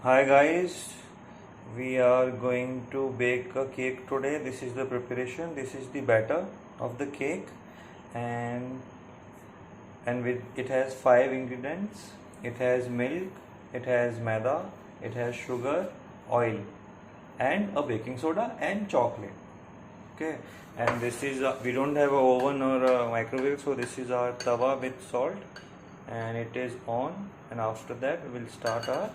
Hi guys, we are going to bake a cake today. This is the preparation. This is the batter of the cake, and with it has 5 ingredients. It has milk, it has maida, it has sugar, oil, and a baking soda and chocolate. Okay, and this is we don't have a oven or a microwave, so this is our tawa with salt, and it is on. And after that, we will start our,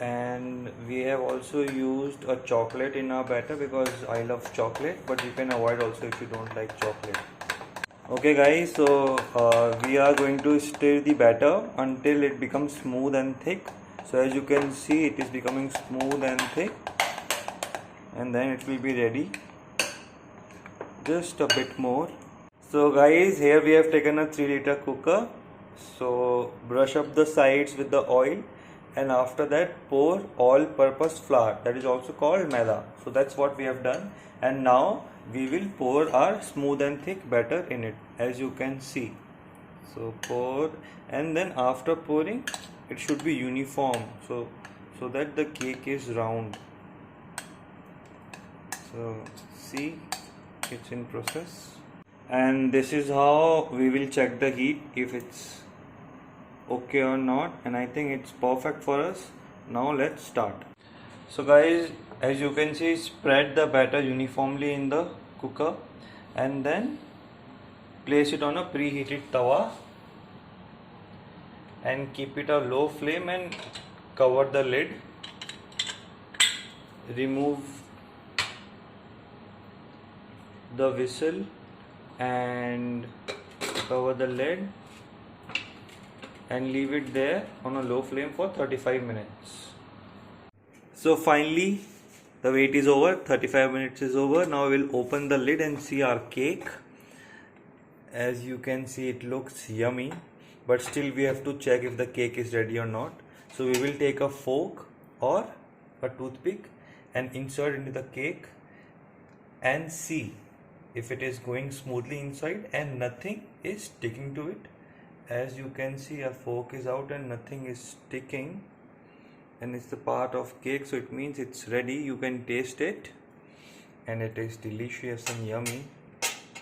and we have also used a chocolate in our batter because I love chocolate, but you can avoid also if you don't like chocolate. Okay guys, so we are going to stir the batter until it becomes smooth and thick. So as you can see, it is becoming smooth and thick, and then it will be ready. Just a bit more. So guys, here we have taken a 3-liter cooker. So brush up the sides with the oil, and after that pour all purpose flour, that is also called maida. So that's what we have done, and now we will pour our smooth and thick batter in it, as you can see. So pour, and then after pouring, it should be uniform, so that the cake is round. So see, it's in process, and this is how we will check the heat, if it's okay or not, and I think it's perfect for us. Now let's start. So guys, as you can see, spread the batter uniformly in the cooker, and then place it on a preheated tawa and keep it a low flame and cover the lid. Remove the whistle and cover the lid and leave it there on a low flame for 35 minutes. So finally the wait is over, 35 minutes is over. Now we'll open the lid and see our cake. As you can see, it looks yummy, but still we have to check if the cake is ready or not. So we will take a fork or a toothpick and insert into the cake and see if it is going smoothly inside and nothing is sticking to it. As you can see, a fork is out and nothing is sticking, and it's the part of cake, so it means it's ready. You can taste it, and it is delicious and yummy.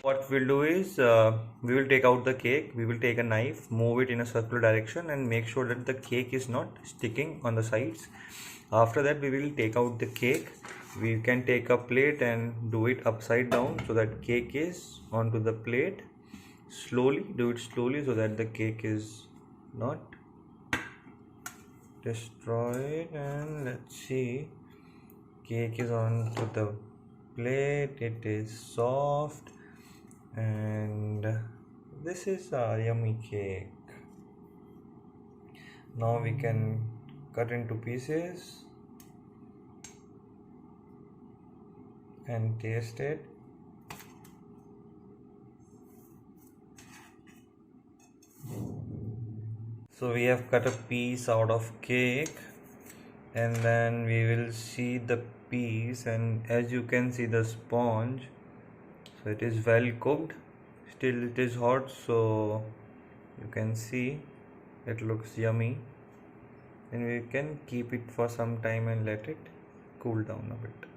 What we'll do is we will take out the cake. We will take a knife, move it in a circular direction, and make sure that the cake is not sticking on the sides. After that, we will take out the cake. We can take a plate and do it upside down so that cake is onto the plate. Slowly, do it slowly so that the cake is not destroyed. And let's see, cake is onto the plate. It is soft, and this is a yummy cake. Now we can cut into pieces and taste it. So we have cut a piece out of cake, and then we will see the piece, and as you can see the sponge, so it is well cooked. Still it is hot, so you can see it looks yummy, and we can keep it for some time and let it cool down a bit.